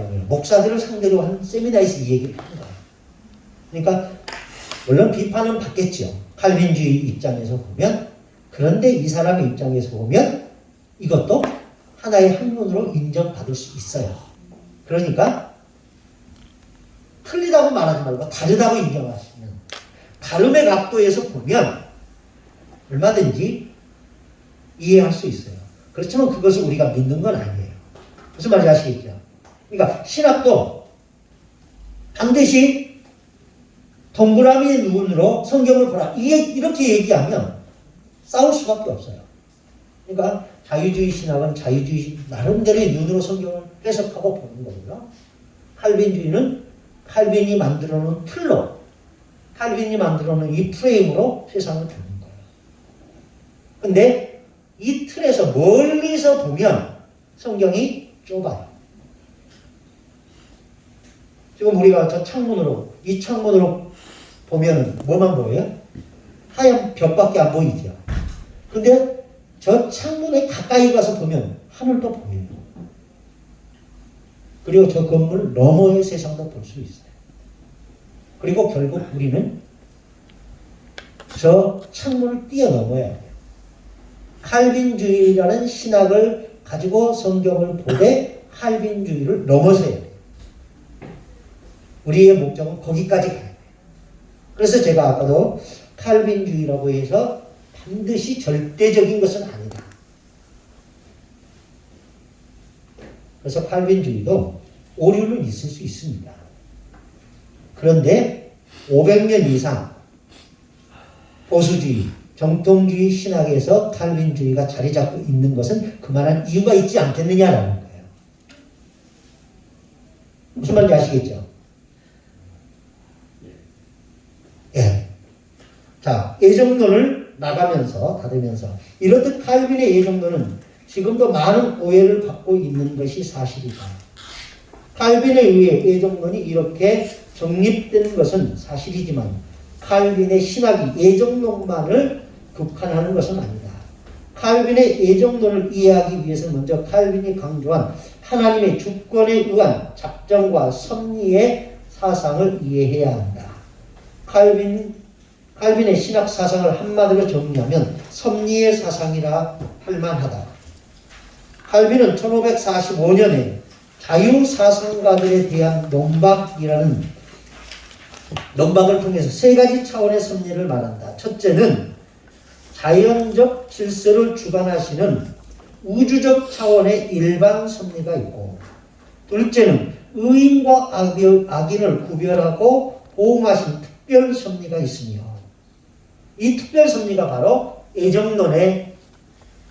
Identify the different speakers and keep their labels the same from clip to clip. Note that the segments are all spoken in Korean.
Speaker 1: 보면 목사들을 상대로 하는 세미나에서 이 얘기를 하는 거예요. 그러니까 물론 비판은 받겠죠. 칼빈주의 입장에서 보면. 그런데 이 사람의 입장에서 보면 이것도 하나의 학문으로 인정받을 수 있어요. 그러니까 틀리다고 말하지 말고 다르다고 인정하시면 다름의 각도에서 보면 얼마든지 이해할 수 있어요. 그렇지만 그것을 우리가 믿는 건 아니에요. 무슨 말인지 아시겠죠? 그러니까 신학도 반드시 동그라미의 눈으로 성경을 보라. 이렇게 얘기하면 싸울 수밖에 없어요. 그러니까 자유주의 신학은 자유주의 나름대로의 눈으로 성경을 해석하고 보는 거고요. 칼빈주의는 칼빈이 만들어 놓은 틀로, 칼빈이 만들어 놓은 이 프레임으로 세상을 보는 거예요. 근데 이 틀에서 멀리서 보면 성경이 좁아요. 지금 우리가 저 창문으로, 이 창문으로 보면 뭐만 보여요? 하얀 벽밖에 안 보이죠. 근데 저 창문에 가까이 가서 보면 하늘도 보여요. 그리고 저 건물 너머의 세상도 볼 수 있어요. 그리고 결국 우리는 저 창문을 뛰어넘어야 돼요. 칼빈주의라는 신학을 가지고 성경을 보되 칼빈주의를 넘어서야 돼요. 우리의 목적은 거기까지 가야 돼요. 그래서 제가 아까도 칼빈주의라고 해서 반드시 절대적인 것은 아니다. 그래서 칼빈주의도 오류는 있을 수 있습니다. 그런데 500년 이상 보수주의, 정통주의 신학에서 칼빈주의가 자리 잡고 있는 것은 그만한 이유가 있지 않겠느냐라는 거예요. 무슨 말인지 아시겠죠? 예. 자, 예정론을 나가면서, 닫으면서, 이렇듯 칼빈의 예정론은 지금도 많은 오해를 받고 있는 것이 사실이다. 칼빈에 의해 예정론이 이렇게 정립된 것은 사실이지만 칼빈의 신학이 예정론만을 국한하는 것은 아니다. 칼빈의 예정론을 이해하기 위해서 먼저 칼빈이 강조한 하나님의 주권에 의한 작정과 섭리의 사상을 이해해야 한다. 칼빈의 신학 사상을 한마디로 정리하면 섭리의 사상이라 할 만하다. 칼빈은 1545년에 자유사상가들에 대한 논박을 통해서 세 가지 차원의 섭리를 말한다. 첫째는 자연적 질서를 주관하시는 우주적 차원의 일반 섭리가 있고, 둘째는 의인과 악인을 구별하고 보응하신 특별 섭리가 있으며, 이 특별 섭리가 바로 예정론에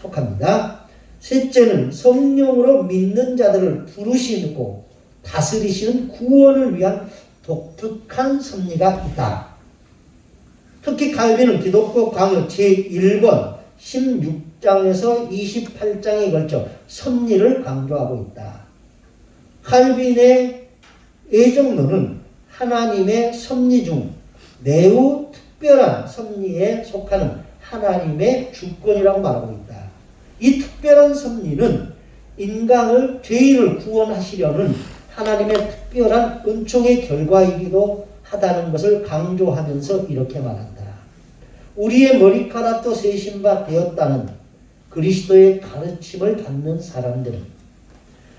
Speaker 1: 속합니다. 셋째는 성령으로 믿는 자들을 부르시고 다스리시는 구원을 위한 독특한 섭리가 있다. 특히 칼빈은 기독교 강요 제1권 16장에서 28장에 걸쳐 섭리를 강조하고 있다. 칼빈의 예정론은 하나님의 섭리 중 매우 특별한 섭리에 속하는 하나님의 주권이라고 말하고 있다. 이 특별한 섭리는 인간을 죄인을 구원하시려는 하나님의 특별한 은총의 결과이기도 하다는 것을 강조하면서 이렇게 말한다. 우리의 머리카락도 세신 바 되었다는 그리스도의 가르침을 받는 사람들은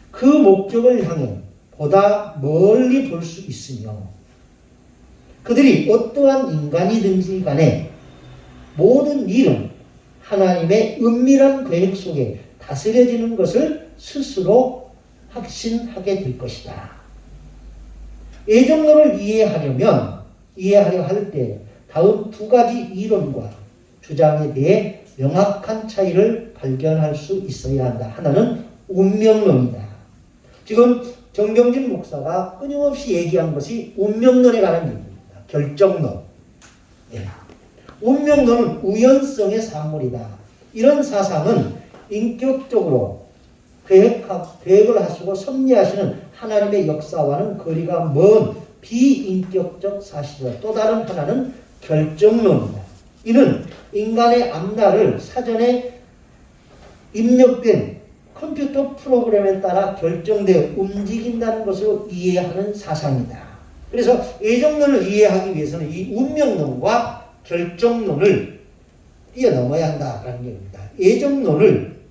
Speaker 1: 그 목적을 향해 보다 멀리 볼 수 있으며, 그들이 어떠한 인간이든지 간에 모든 일은 하나님의 은밀한 계획 속에 다스려지는 것을 스스로 확신하게 될 것이다. 예정론을 이해하려 할 때 다음 두 가지 이론과 주장에 대해 명확한 차이를 발견할 수 있어야 한다. 하나는 운명론이다. 지금 정경진 목사가 끊임없이 얘기한 것이 운명론에 관한 얘기입니다. 결정론. 예. 운명론은 우연성의 산물이다. 이런 사상은 인격적으로 계획을 하시고 섭리하시는 하나님의 역사와는 거리가 먼 비인격적 사실이다. 또 다른 하나는 결정론이다. 이는 인간의 앞날을 사전에 입력된 컴퓨터 프로그램에 따라 결정되어 움직인다는 것을 이해하는 사상이다. 그래서 예정론을 이해하기 위해서는 이 운명론과 결정론을 뛰어넘어야 한다라는 얘기입니다. 예정론을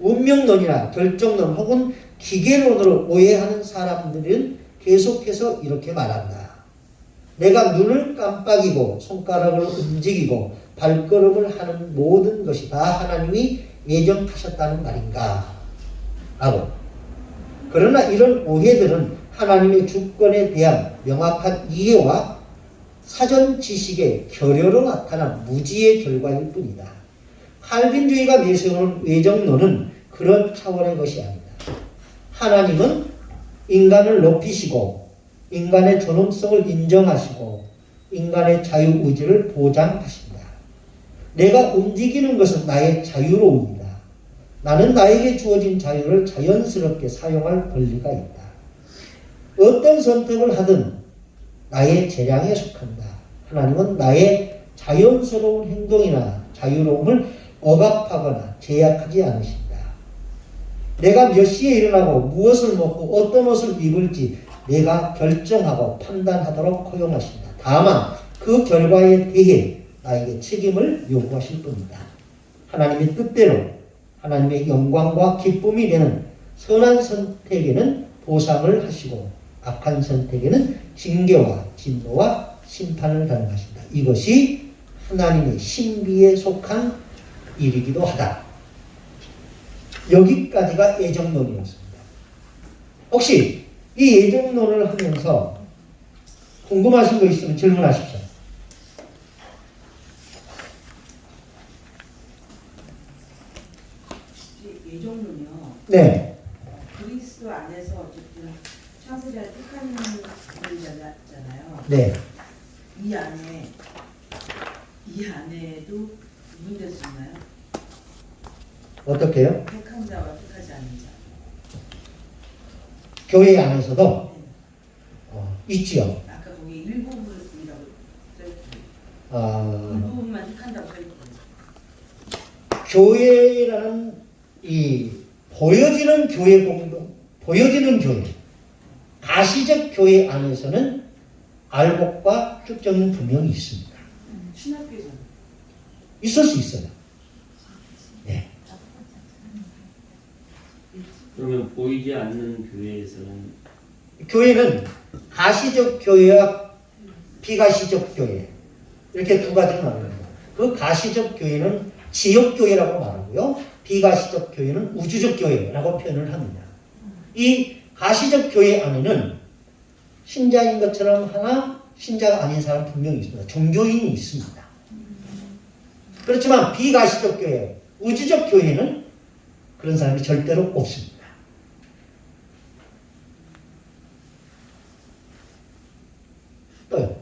Speaker 1: 운명론이나 결정론 혹은 기계론으로 오해하는 사람들은 계속해서 이렇게 말한다. 내가 눈을 깜빡이고 손가락을 움직이고 발걸음을 하는 모든 것이 다 하나님이 예정하셨다는 말인가? 라고. 그러나 이런 오해들은 하나님의 주권에 대한 명확한 이해와 사전 지식의 결여로 나타난 무지의 결과일 뿐이다. 칼빈주의가 내세우는 외정론은 그런 차원의 것이 아니다. 하나님은 인간을 높이시고 인간의 존엄성을 인정하시고 인간의 자유의지를 보장하신다. 내가 움직이는 것은 나의 자유로움이다. 나는 나에게 주어진 자유를 자연스럽게 사용할 권리가 있다. 어떤 선택을 하든 나의 재량에 속한다. 하나님은 나의 자연스러운 행동이나 자유로움을 억압하거나 제약하지 않으신다. 내가 몇 시에 일어나고 무엇을 먹고 어떤 옷을 입을지 내가 결정하고 판단하도록 허용하신다. 다만 그 결과에 대해 나에게 책임을 요구하실 뿐이다. 하나님의 뜻대로 하나님의 영광과 기쁨이 되는 선한 선택에는 보상을 하시고 악한 선택에는 징계와 진노와 심판을 가능하신다. 이것이 하나님의 신비에 속한 일이기도 하다. 여기까지가 예정론이었습니다. 혹시 이 예정론을 하면서 궁금하신 거 있으면 질문하십시오.
Speaker 2: 예정론이요.
Speaker 1: 네.
Speaker 2: 그리스도 안에서 어쨌든 창세자를 택한 분이잖아요.
Speaker 1: 네.
Speaker 2: 이 안에도 문제가 있나요?
Speaker 1: 어떻게요?
Speaker 2: 택한 자와 택하지 않은 자.
Speaker 1: 교회 안에서도
Speaker 2: 네.
Speaker 1: 있지요.
Speaker 2: 아까 거기 일부분이라고 써있고
Speaker 1: 아,
Speaker 2: 일부분만 택한다고 써있고.
Speaker 1: 교회라는 이 보여지는 교회 공동, 보여지는 교회, 가시적 교회 안에서는 알곡과 축적은 분명히 있습니다.
Speaker 2: 신학교에서는
Speaker 1: 있을 수 있어요. 네.
Speaker 3: 그러면 보이지 않는 교회에서는
Speaker 1: 교회는 가시적 교회와 비가시적 교회 이렇게 두 가지로 나눕니다. 그 가시적 교회는 지역 교회라고 말하고요. 비가시적 교회는 우주적 교회라고 표현을 합니다. 이 가시적 교회 안에는 신자인 것처럼 하나 신자가 아닌 사람 분명히 있습니다. 종교인이 있습니다. 그렇지만 비가시적 교회, 우주적 교회는 그런 사람이 절대로 없습니다. 또요.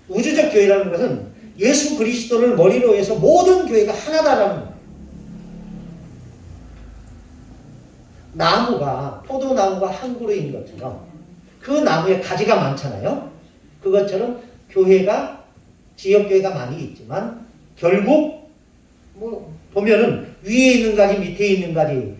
Speaker 1: 우주적 교회라는 것은 예수 그리스도를 머리로 해서 모든 교회가 하나다라는 거예요. 나무가 포도나무가 한 그루인 것처럼 그 나무에 가지가 많잖아요. 그것처럼 교회가 지역교회가 많이 있지만 결국 뭐 보면은 위에 있는 가지 밑에 있는 가지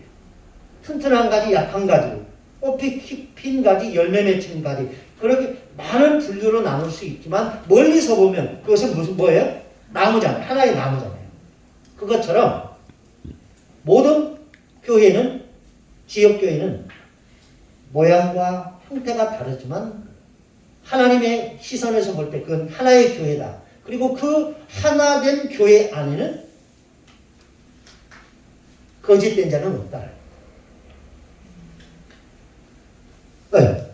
Speaker 1: 튼튼한 가지 약한 가지 꽃피 핀 가지 열매 맺힌 가지 그렇게 많은 분류로 나눌 수 있지만 멀리서 보면 그것은 무슨 뭐예요? 나무잖아요. 하나의 나무잖아요. 그것처럼 모든 교회는 지역교회는 모양과 형태가 다르지만 하나님의 시선에서 볼 때 그건 하나의 교회다. 그리고 그 하나된 교회 안에는 거짓된 자는 없다. 네.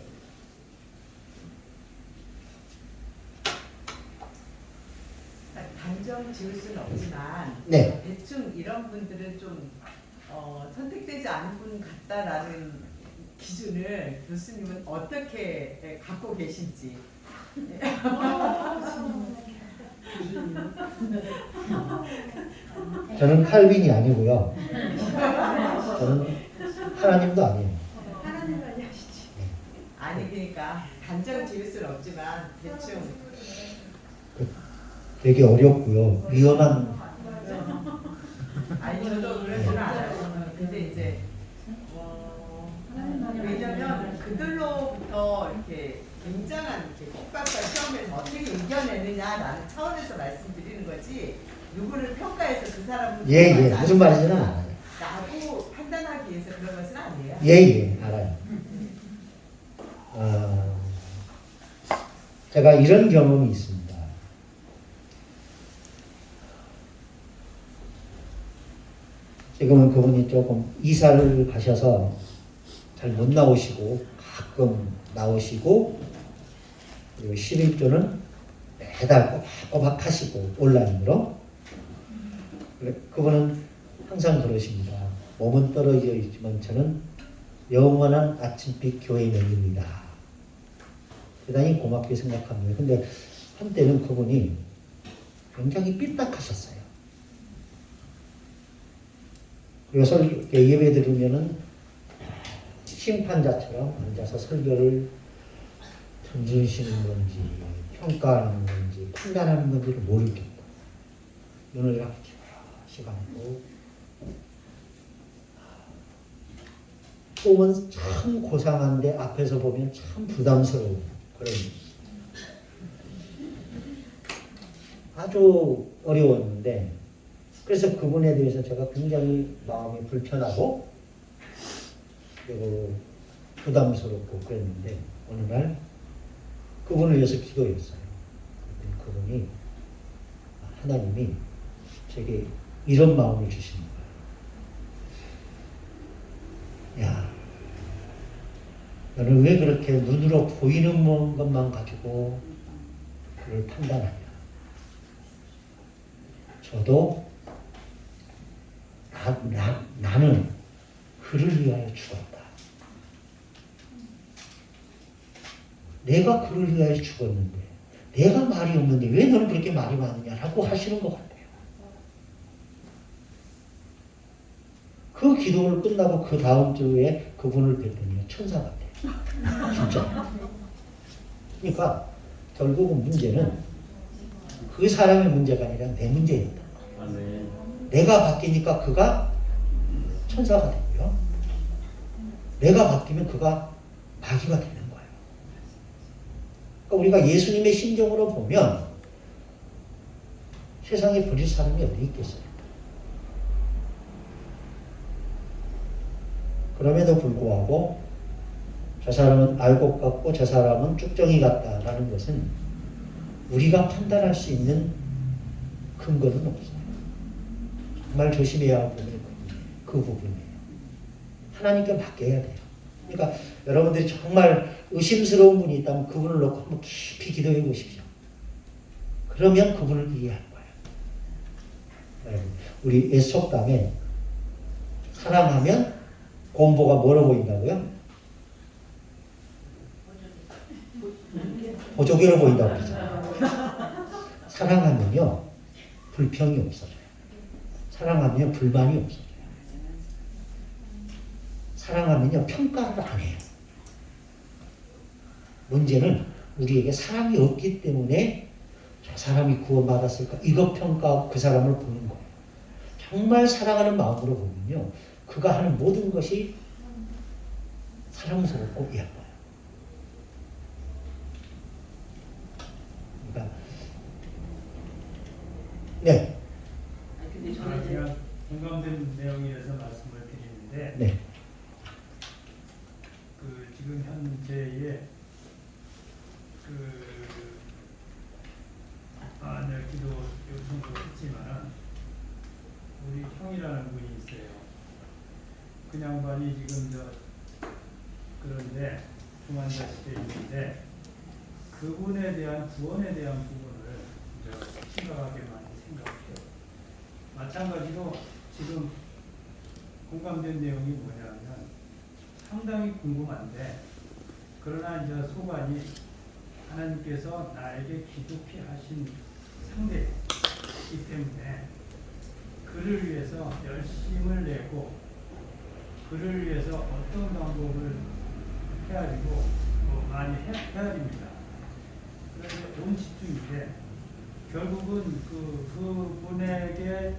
Speaker 4: 단정 지을 수는 없지만
Speaker 1: 네.
Speaker 4: 대충 이런 분들은 좀 선택되지 않은 분 같다라는 기준을 교수님은 어떻게 갖고 계신지.
Speaker 1: 저는 칼빈이 아니고요. 저는 하나님도 아니에요.
Speaker 4: 아니 그러니까 단정 지을 수는 없지만 대충
Speaker 1: 되게 어렵고요. 위험한
Speaker 4: 아니 저도 그러지는 않아요. 근데 이제 왜냐면 그들로부터 이렇게 굉장한 이렇게 폭발과 시험에서 어떻게 이겨내느냐라는 차원에서 말씀드리는 거지 누구를 평가해서 그 사람을
Speaker 1: 예예 무슨 말인지는 알아요.
Speaker 4: 라고 판단하기 위해서 그런 것은 아니에요.
Speaker 1: 예예 알아요. 제가 이런 경험이 있습니다. 지금은 그분이 조금 이사를 가셔서 잘 못 나오시고 가끔 나오시고 그리고 11조는 매달 꼬박꼬박 하시고 온라인으로 그분은 항상 그러십니다. 몸은 떨어져 있지만 저는 영원한 아침빛 교회명입니다. 대단히 고맙게 생각합니다. 근데 한때는 그분이 굉장히 삐딱하셨어요. 그래서 예배 드리면은 심판자처럼 앉아서 설교를 던지시는 건지 평가하는 건지 판단하는 건지를 모르겠고 눈을 이렇게 시간고 보면 참 고상한데 앞에서 보면 참 부담스러운 그런 아주 어려웠는데 그래서 그분에 대해서 제가 굉장히 마음이 불편하고 그리고 부담스럽고 그랬는데 어느 날 그분을 위해서 기도했어요. 그분이 하나님이 제게 이런 마음을 주시는 거예요. 야, 너는 왜 그렇게 눈으로 보이는 것만 가지고 그걸 판단하냐. 저도 나는 그를 위하여 죽었다. 내가 그를 위하여 죽었는데 내가 말이 없는데 왜 너는 그렇게 말이 많으냐라고 하시는 것 같아요. 그 기도를 끝나고 그 다음 주에 그분을 뵀더니 천사 같아요. 진짜. 그러니까 결국은 문제는 그 사람의 문제가 아니라 내 문제였다.
Speaker 3: 아멘.
Speaker 1: 내가 바뀌니까 그가 천사가 되고요. 내가 바뀌면 그가 마귀가 되는 거예요. 그러니까 우리가 예수님의 심정으로 보면 세상에 버릴 사람이 어디 있겠어요. 그럼에도 불구하고 저 사람은 알곡 같고 저 사람은 쭉정이 같다라는 것은 우리가 판단할 수 있는 근거는 없어요. 정말 조심해야 할 부분이 그 부분이에요. 하나님께 맡겨야 돼요. 그러니까 여러분들이 정말 의심스러운 분이 있다면 그분을 놓고 한번 깊이 기도해 보십시오. 그러면 그분을 이해할 거예요. 우리 옛 속담에 사랑하면 곰보가 뭐로 보인다고요? 보조개로 보인다고 그러잖아요. 사랑하면요 불평이 없어져요. 사랑하면 불만이 없어져요. 사랑하면요 평가를 안 해요. 문제는 우리에게 사랑이 없기 때문에 저 사람이 구원받았을까 이것 평가하고 그 사람을 보는 거예요. 정말 사랑하는 마음으로 보면요 그가 하는 모든 것이 사랑스럽고 예뻐요. 그러니까 네.
Speaker 2: 근데 저는 이제
Speaker 5: 제가 공감된 내용이라서 말씀을 드리는데
Speaker 1: 네.
Speaker 5: 그 지금 현재의 그 기도 요청도 했지만 우리 형이라는 분이 있어요. 그 양반이 지금 그런데 중환자실에 있는데 그분에 대한 구원에 대한 부분을 심각하게 많이 생각해요. 마찬가지로 지금 공감된 내용이 뭐냐면 상당히 궁금한데 그러나 이제 소관이 하나님께서 나에게 기독케 하신 상대이기 때문에 그를 위해서 열심을 내고 그를 위해서 어떤 방법을 해야 되고 많이 해야 됩니다. 그런데 온 집중인데 결국은 그분에게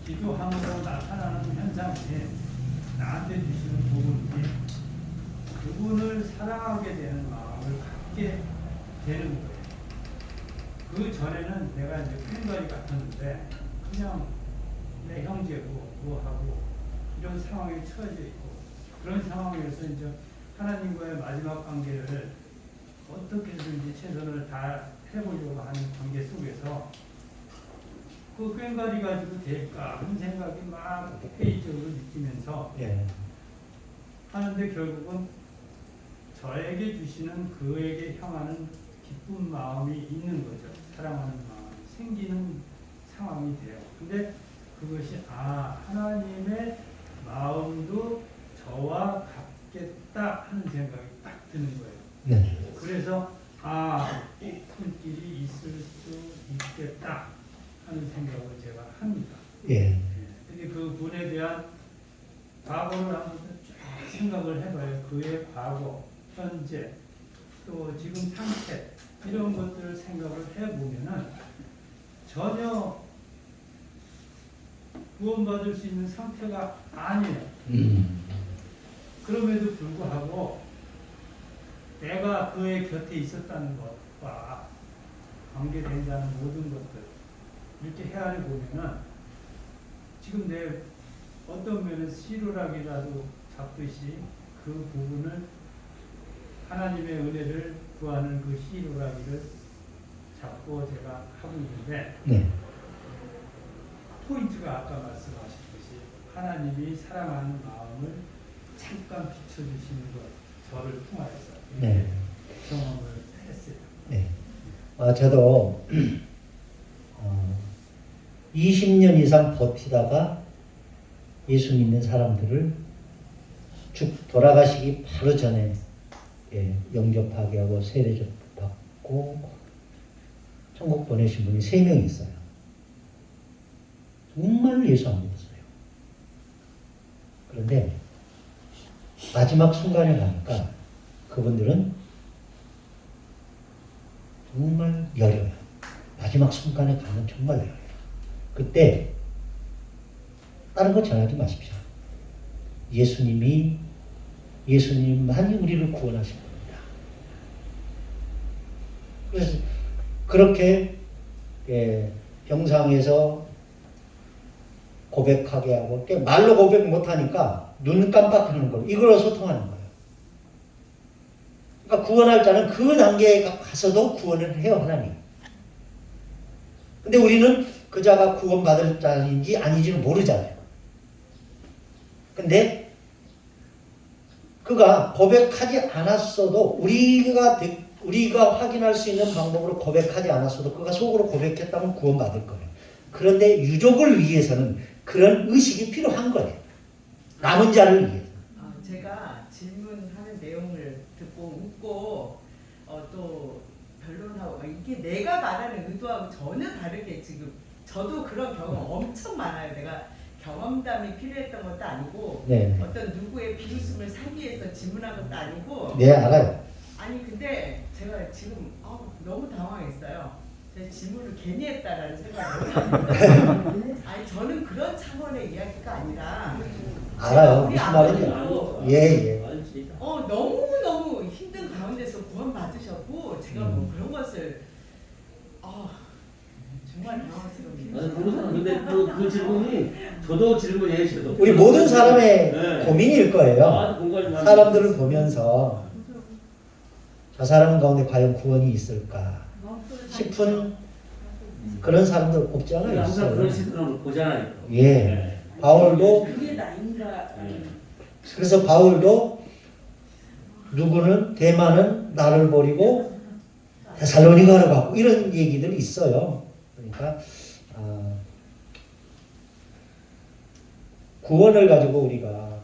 Speaker 5: 기도함으로 나타나는 현상이 나한테 주시는 부분이 그분을 사랑하게 되는 마음을 갖게 되는 거예요. 그 전에는 내가 이제 팬거리 같았는데 그냥 내 형제고 뭐하고 이런 상황에 처해져 있고 그런 상황에서 이제 하나님과의 마지막 관계를 어떻게 해서든지 최선을 다 해보려고 하는 관계 속에서 그 꽹과리 가지고 될까 하는 생각이 막 회의적으로 느끼면서
Speaker 1: 예.
Speaker 5: 하는데 결국은 저에게 주시는 그에게 향하는 기쁜 마음이 있는 거죠. 사랑하는 마음이 생기는 상황이 돼요. 근데 그것이 하나님의 마음도 저와 같겠다 하는 생각이 딱 드는 거예요.
Speaker 1: 네.
Speaker 5: 그래서 손길이 있을 수 있겠다 하는 생각을 제가 합니다.
Speaker 1: 예.
Speaker 5: 근데 그 분에 대한 과거를 한번 쭉 생각을 해봐요. 그의 과거, 현재, 또 지금 상태 이런 것들을 생각을 해보면은 전혀 구원받을 수 있는 상태가 아니에요. 그럼에도 불구하고 내가 그의 곁에 있었다는 것과 관계된다는 모든 것들 이렇게 헤아려 보면은 지금 내 어떤 면에서 씨루락이라도 잡듯이 그 부분을 하나님의 은혜를 구하는 그 씨루락이를 잡고 제가 하고 있는데
Speaker 1: 네.
Speaker 5: 포인트가 아까 말씀하셨듯이 하나님이 사랑하는 마음을 잠깐 비춰주시는 것 저를 통하여서
Speaker 1: 네.
Speaker 5: 경험을 했어요.
Speaker 1: 네. 저도 20년 이상 버티다가 예수 믿는 사람들을 쭉 돌아가시기 바로 전에 영접하게 하고 세례 받고 천국 보내신 분이 3명 있어요. 정말 예수 안 믿었어요. 그런데 마지막 순간에 가니까 그분들은 정말 여려요. 마지막 순간에 가면 정말 여려요. 그때 다른 거 전하지 마십시오. 예수님만이 우리를 구원하신 겁니다. 그래서 그렇게 병상에서 고백하게 하고 말로 고백 못하니까 눈 깜빡하는 거 이걸로 소통하는 거예요. 그러니까 구원할 자는 그 단계에 가서도 구원을 해요, 하나님. 근데 우리는 그 자가 구원받을 자인지 아닌지는 모르잖아요. 근데 그가 고백하지 않았어도 우리가 확인할 수 있는 방법으로 고백하지 않았어도 그가 속으로 고백했다면 구원받을 거예요. 그런데 유족을 위해서는 그런 의식이 필요한 거예요. 남은 자를 위해서.
Speaker 4: 제가 질문하는 내용을 듣고 웃고 또 변론하고 이게 내가 말하는 의도하고 전혀 다르게 지금 저도 그런 경험 엄청 많아요. 내가 경험담이 필요했던 것도 아니고
Speaker 1: 네.
Speaker 4: 어떤 누구의 비웃음을 사기 위해서 질문한 것도 아니고
Speaker 1: 네, 알아요.
Speaker 4: 아니 근데 제가 지금 너무 당황했어요. 제 질문을 괜히 했다라는 생각을 아니 저는 그런 차원의 이야기가 아니라
Speaker 1: 알아요.
Speaker 4: 우리
Speaker 1: 무슨 말인지.
Speaker 4: 아버지도
Speaker 1: 예.
Speaker 4: 너무너무 힘든 가운데서 구원 받으셨고 제가 뭐 그런 것을 정말 당황스럽네요.
Speaker 3: 근데 그 질문이 저도 질문이에요. 저도.
Speaker 1: 우리 모든 사람의
Speaker 3: 네.
Speaker 1: 고민일 거예요.
Speaker 3: 공감이 많이
Speaker 1: 사람들을 보면서 저 사람 가운데 과연 구원이 있을까 싶은 그런 사람들 없지 않아요.
Speaker 3: 항상 그런
Speaker 1: 있어요.
Speaker 3: 시선으로 보잖아요.
Speaker 1: 예.
Speaker 3: 네.
Speaker 1: 바울도
Speaker 2: 그게 나인가?
Speaker 1: 그래서 바울도 누구는 대만은 나를 버리고 데살로니가로 가고 이런 얘기들이 있어요. 그러니까 구원을 가지고 우리가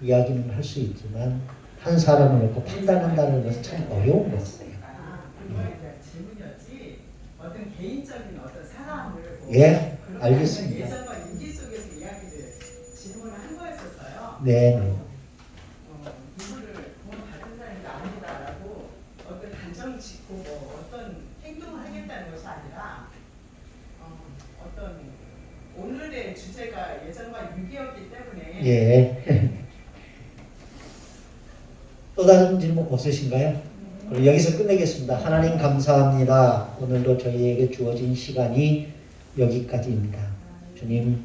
Speaker 1: 이야기는 할 수 있지만 한 사람을 놓고 판단한다는 것은 참 어려운 것이에요.
Speaker 4: 그거에 대한 질문이었지 어떤 개인적인 어떤 사람을
Speaker 1: 예,
Speaker 4: 그런
Speaker 1: 알겠습니다.
Speaker 4: 예전과 인기 속에서 이야기를 질문을 한 거였었어요.
Speaker 1: 네.
Speaker 4: 누구를 구원 받은 사람이 아니다라고 어떤 단정 짓고 뭐 어떤 행동을 하겠다는 것이 아니라 6이었기 때문에
Speaker 1: 예. 또 다른 질문 없으신가요? 그럼 여기서 끝내겠습니다. 하나님 감사합니다. 오늘도 저희에게 주어진 시간이 여기까지입니다. 주님,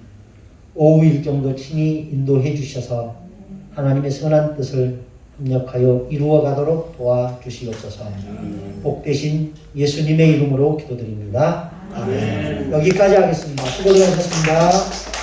Speaker 1: 오후 일정도 친히 인도해 주셔서 하나님의 선한 뜻을 협력하여 이루어 가도록 도와주시옵소서. 복되신 예수님의 이름으로 기도드립니다. 아멘. 여기까지 하겠습니다. 수고들 하셨습니다.